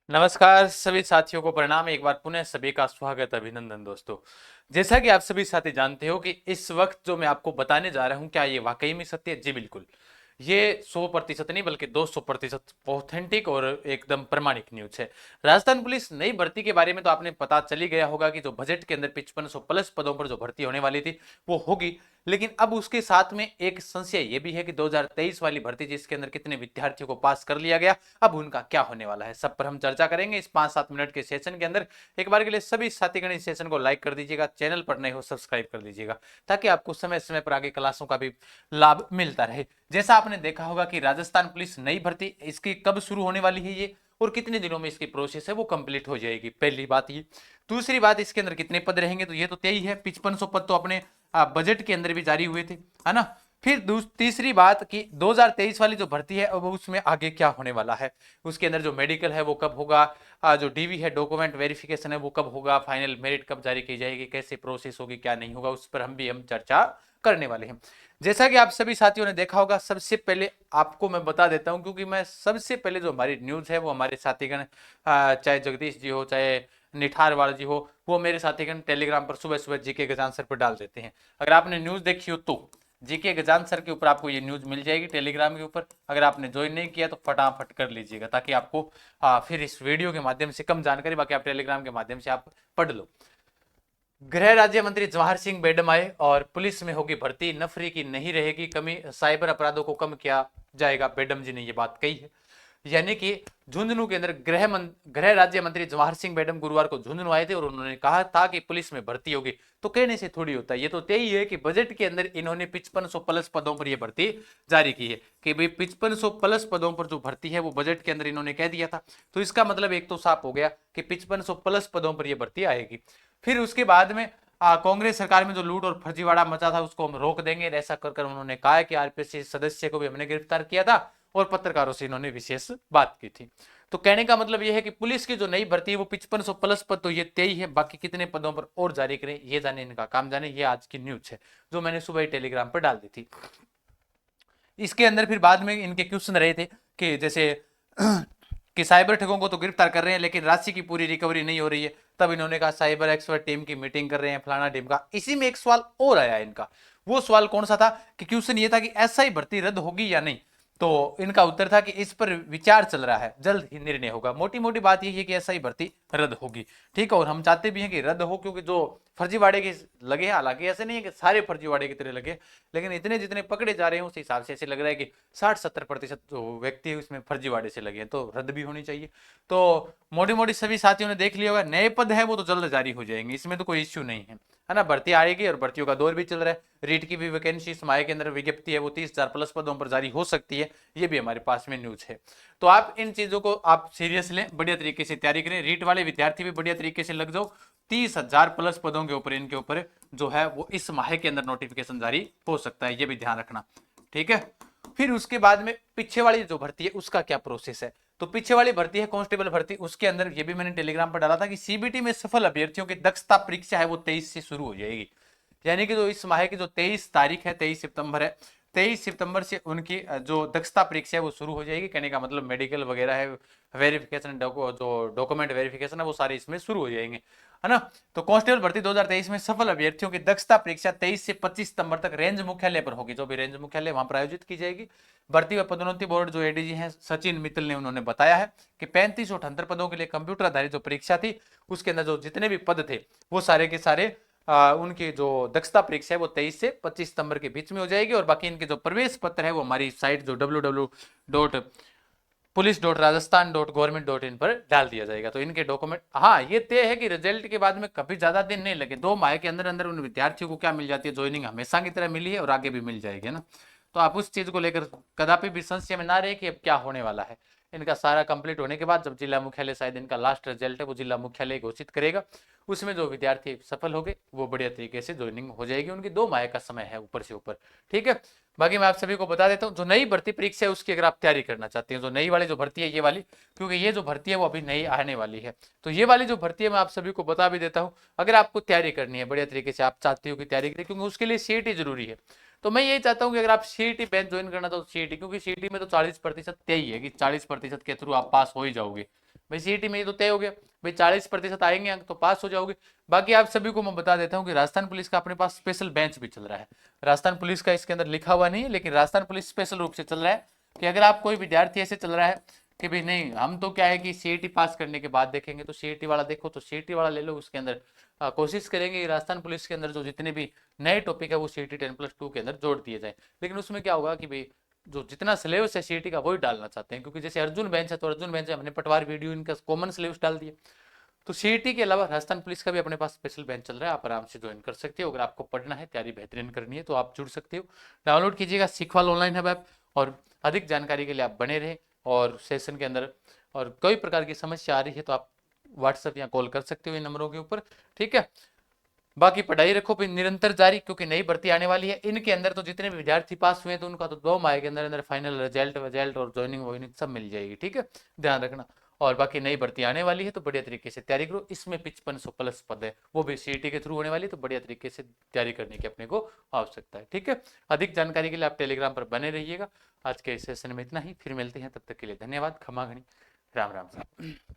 नमस्कार सभी साथियों को प्रणाम। एक बार पुनः सभी का स्वागत अभिनंदन दोस्तों। जैसा कि आप सभी साथी जानते हो कि इस वक्त जो मैं आपको बताने जा रहा हूं क्या ये वाकई में सत्य है? जी बिल्कुल। ये 100% नहीं बल्कि 200% ऑथेंटिक और एकदम प्रमाणिक न्यूज है। राजस्थान पुलिस नई भर्ती के बारे में तो आपने पता चली गया होगा कि जो बजट के अंदर 5500 प्लस पदों पर जो भर्ती होने वाली थी वो होगी। लेकिन अब उसके साथ में एक संशय ये भी है कि 2023 वाली भर्ती जिसके अंदर कितने विद्यार्थियों को पास कर लिया गया, अब उनका क्या होने वाला है, सब पर हम चर्चा करेंगे इस 5-7 मिनट के सेशन के अंदर। एक बार के लिए सभी साथीगण इस सेशन को लाइक कर दीजिएगा, चैनल पर नए हो सब्सक्राइब कर दीजिएगा ताकि आपको समय समय पर आगे क्लासों का भी लाभ मिलता रहे। जैसा आपने देखा होगा कि राजस्थान पुलिस नई भर्ती इसकी कब शुरू होने वाली है ये, और कितने दिनों में इसकी प्रोसेस है वो कंप्लीट हो जाएगी, पहली बात ये। दूसरी बात, इसके अंदर कितने पद रहेंगे, तो ये तो तय है, 5500 पद तो अपने बजट के अंदर भी जारी हुए थे, है ना। फिर तीसरी बात कि 2023 वाली जो भर्ती है अब उसमें आगे क्या होने वाला है, उसके अंदर जो मेडिकल है वो कब होगा, जो डीवी है डॉक्यूमेंट वेरिफिकेशन है वो कब होगा, फाइनल मेरिट कब जारी की जाएगी, कैसे प्रोसेस होगी, क्या नहीं होगा, उस पर हम चर्चा करने वाले हैं। जैसा कि आप सभी साथियों ने देखा होगा, सबसे पहले आपको मैं बता देता हूं, क्योंकि मैं सबसे पहले जो हमारी न्यूज है वो हमारे साथीगण चाहे जगदीश जी हो चाहे निठारवाल जी हो, वो मेरे साथीगण टेलीग्राम पर सुबह सुबह जीके गजान सर पर डाल देते हैं। अगर आपने न्यूज देखी हो तो जीके गजान सर के ऊपर आपको ये न्यूज मिल जाएगी टेलीग्राम के ऊपर। अगर आपने ज्वाइन नहीं किया तो फटाफट कर लीजिएगा ताकि आपको फिर इस वीडियो के माध्यम से कम जानकारी, बाकी आप टेलीग्राम के माध्यम से आप पढ़ लो। गृह राज्य मंत्री जवाहर सिंह बेडम आए और पुलिस में होगी भर्ती, नफरी की नहीं रहेगी कमी, साइबर अपराधों को कम किया जाएगा, बेडम जी ने ये बात कही है। यानी कि झुंझुनू के अंदर गृह राज्य मंत्री जवाहर सिंह बेडम गुरुवार को झुंझुनू आए थे और उन्होंने कहा था कि पुलिस में भर्ती होगी। तो कहने से थोड़ी होता है, ये तो यही है कि बजट के अंदर इन्होंने 5500 प्लस पदों पर यह भर्ती जारी की है कि भाई 5500 प्लस पदों पर जो भर्ती है वो बजट के अंदर इन्होंने कह दिया था। तो इसका मतलब एक तो साफ हो गया कि 5500 प्लस पदों पर यह भर्ती आएगी। फिर उसके बाद में कांग्रेस सरकार में जो लूट और फर्जीवाड़ा मचा था उसको हम रोक देंगे, ऐसा कर कर उन्होंने कहा कि आरपीएस सदस्य को भी हमने गिरफ्तार किया था और पत्रकारों से इन्होंने विशेष बात की थी। तो कहने का मतलब यह है कि पुलिस की जो नई भर्ती है वो 5500 प्लस पद तो ये तय है, बाकी कितने पदों पर और जारी करें ये जाने, इनका काम जाने। ये आज की न्यूज है जो मैंने सुबह ही टेलीग्राम पर डाल दी थी। इसके अंदर फिर बाद में इनके क्वेश्चन रहे थे कि जैसे कि साइबर ठगों को तो गिरफ्तार कर रहे हैं लेकिन राशि की पूरी रिकवरी नहीं हो रही है। तब इन्होंने कहा साइबर एक्सपर्ट टीम की मीटिंग कर रहे हैं, फलाना टीम का। इसी में एक सवाल और आया इनका। वो सवाल कौन सा था कि क्वेश्चन ये था कि एसआई भर्ती रद्द होगी या नहीं। तो इनका उत्तर था कि इस पर विचार चल रहा है, जल्द ही निर्णय होगा। मोटी मोटी बात यही है कि एसआई भर्ती रद्द होगी, ठीक है। और हम चाहते भी हैं कि रद्द हो, क्योंकि जो फर्जीवाड़े के लगे हैं, हालांकि ऐसे नहीं है कि सारे फर्जीवाड़े की तरह लगे, लेकिन इतने जितने पकड़े जा रहे हैं उस हिसाब से ऐसे लग रहा है कि 60-70% जो व्यक्ति उसमें फर्जीवाड़े से लगे हैं, तो रद्द भी होनी चाहिए। तो मोटी मोटी सभी साथियों ने देख लिया होगा, नए पद है वो तो जल्द जारी हो जाएंगे, इसमें तो कोई इश्यू नहीं है ना। भर्ती आएगी और भर्तियों का दौर भी चल रहा है। रीट की भी वैकेंसी इस माह के अंदर विज्ञप्ति है वो 30,000 प्लस पदों पर जारी हो सकती है, ये भी हमारे पास में न्यूज है। तो आप इन चीजों को आप सीरियस लें, बढ़िया तरीके से तैयारी करें। रीट वाले विद्यार्थी भी बढ़िया तरीके से लग जाओ। 30,000 प्लस पदों के ऊपर इनके ऊपर जो है वो इस माह के अंदर नोटिफिकेशन जारी हो सकता है, ये भी ध्यान रखना, ठीक है। फिर उसके बाद में पीछे वाली जो भर्ती है उसका क्या प्रोसेस है। तो पीछे वाली भर्ती है कांस्टेबल भर्ती, उसके अंदर ये भी मैंने टेलीग्राम पर डाला था कि सीबीटी में सफल अभ्यर्थियों की दक्षता परीक्षा है वो 23 से शुरू हो जाएगी। यानी कि जो इस माह की जो 23 तारीख है, 23 सितंबर है, 23 सितंबर से उनकी जो दक्षता परीक्षा है वो शुरू हो जाएगी। कहने का मतलब मेडिकल वगैरह है, वेरिफिकेशन, जो डॉक्यूमेंट वेरिफिकेशन है वो सारे इसमें शुरू हो जाएंगे, है ना। तो कांस्टेबल भर्ती 2023 में सफल अभ्यर्थियों की दक्षता परीक्षा 23 से 25 सितंबर तक रेंज मुख्यालय पर होगी, जो भी रेंज मुख्यालय वहां पर आयोजित की जाएगी। भर्ती व पदोन्नति बोर्ड जो एडीजी हैं सचिन मित्तल ने उन्होंने बताया है कि 3578 पदों के लिए कंप्यूटर आधारित जो परीक्षा थी उसके अंदर जो जितने भी पद थे वो सारे के सारे उनकी जो दक्षता परीक्षा है वो 23 से 25 सितंबर के बीच में हो जाएगी। और बाकी इनके जो प्रवेश पत्र है वो हमारी साइट जो www.police.rajasthan.government.in पर डाल दिया जाएगा। तो इनके डॉक्यूमेंट, हाँ ये तय है कि रिजल्ट के बाद में कभी ज्यादा दिन नहीं लगे, 2 माह के अंदर अंदर उन विद्यार्थियों को क्या मिल जाती है, ज्वाइनिंग हमेशा की तरह मिली है और आगे भी मिल जाएगी, ना। तो आप उस चीज को लेकर कदापि भी संशय में ना रहे कि अब क्या होने वाला है। इनका सारा कंप्लीट होने के बाद जब जिला मुख्यालय, शायद इनका लास्ट रिजल्ट है वो जिला मुख्यालय घोषित करेगा, उसमें जो विद्यार्थी सफल हो गए वो बढ़िया तरीके से ज्वाइनिंग हो जाएगी। उनकी 2 माह का समय है ऊपर से ऊपर, ठीक है। बाकी मैं आप सभी को बता देता हूँ, जो नई भर्ती परीक्षा है उसकी अगर आप तैयारी करना चाहते हैं, जो नई वाली जो भर्ती है ये वाली, क्योंकि ये जो भर्ती है वो अभी नई आने वाली है, तो ये वाली जो भर्ती है मैं आप सभी को बता भी देता हूँ। अगर आपको तैयारी करनी है बढ़िया तरीके से, आप चाहते हो कि तैयारी करें, क्योंकि उसके लिए सीईटी जरूरी है। तो मैं यही चाहता हूँ कि अगर आप सीईटी बैच ज्वाइन करना तो सीईटी, क्योंकि सीईटी में तो 40% तय ही है कि 40% के थ्रू आप पास हो ही जाओगे, भाई सीईटी में ये तो तय हो गया, भाई 40% आएंगे अंक तो पास हो जाओगे। बाकी आप सभी को मैं बता देता हूँ कि राजस्थान पुलिस का अपने पास स्पेशल बेंच भी चल रहा है। राजस्थान पुलिस का इसके अंदर लिखा हुआ नहीं है, लेकिन राजस्थान पुलिस स्पेशल रूप से चल रहा है कि अगर आप कोई विद्यार्थी ऐसे चल रहा है कि भाई नहीं हम तो क्या है कि सीईटी पास करने के बाद देखेंगे, तो सीईटी वाला देखो, तो सीईटी वाला ले लो। उसके अंदर कोशिश करेंगे कि राजस्थान पुलिस के अंदर जो जितने भी नए टॉपिक है वो सीईटी 10+2 के अंदर जोड़ दिए जाए। लेकिन उसमें क्या होगा कि भाई जो जितना सिलेबस है सीईटी का वही डालना चाहते हैं, क्योंकि जैसे अर्जुन बेंच है तो अर्जुन बेंच है, हमने पटवार वीडियो इनका कॉमन सिलेबस डाल दिया। तो सीईटी के अलावा राजस्थान पुलिस का भी अपने पास स्पेशल बेंच चल रहा है, आप आराम से ज्वाइन कर सकते हो। अगर आपको पढ़ना है, तैयारी बेहतरीन करनी है, तो आप जुड़ सकते हो। डाउनलोड कीजिएगा सीखवाल ऑनलाइन हब ऐप, और अधिक जानकारी के लिए आप बने रहें। और सेशन के अंदर और कोई प्रकार की समस्या आ रही है तो आप व्हाट्सएप या कॉल कर सकते हो इन नंबरों के ऊपर, ठीक है। बाकी पढ़ाई रखो फिर निरंतर जारी, क्योंकि नई भर्ती आने वाली है। इनके अंदर तो जितने भी विद्यार्थी पास हुए तो उनका तो 2 माह के अंदर अंदर फाइनल रिजल्ट और ज्वाइनिंग वॉइनिंग सब मिल जाएगी, ठीक है, ध्यान रखना। और बाकी नई भर्ती आने वाली है तो बढ़िया तरीके से तैयारी करो। इसमें 5500+ पद है, वो भी सीईटी के थ्रू होने वाली है, तो बढ़िया तरीके से तैयारी करने की अपने को आवश्यकता है, ठीक है। अधिक जानकारी के लिए आप टेलीग्राम पर बने रहिएगा। आज के सेशन में इतना ही, फिर मिलते हैं, तब तक के लिए धन्यवाद, खमा घनी, राम राम साहब।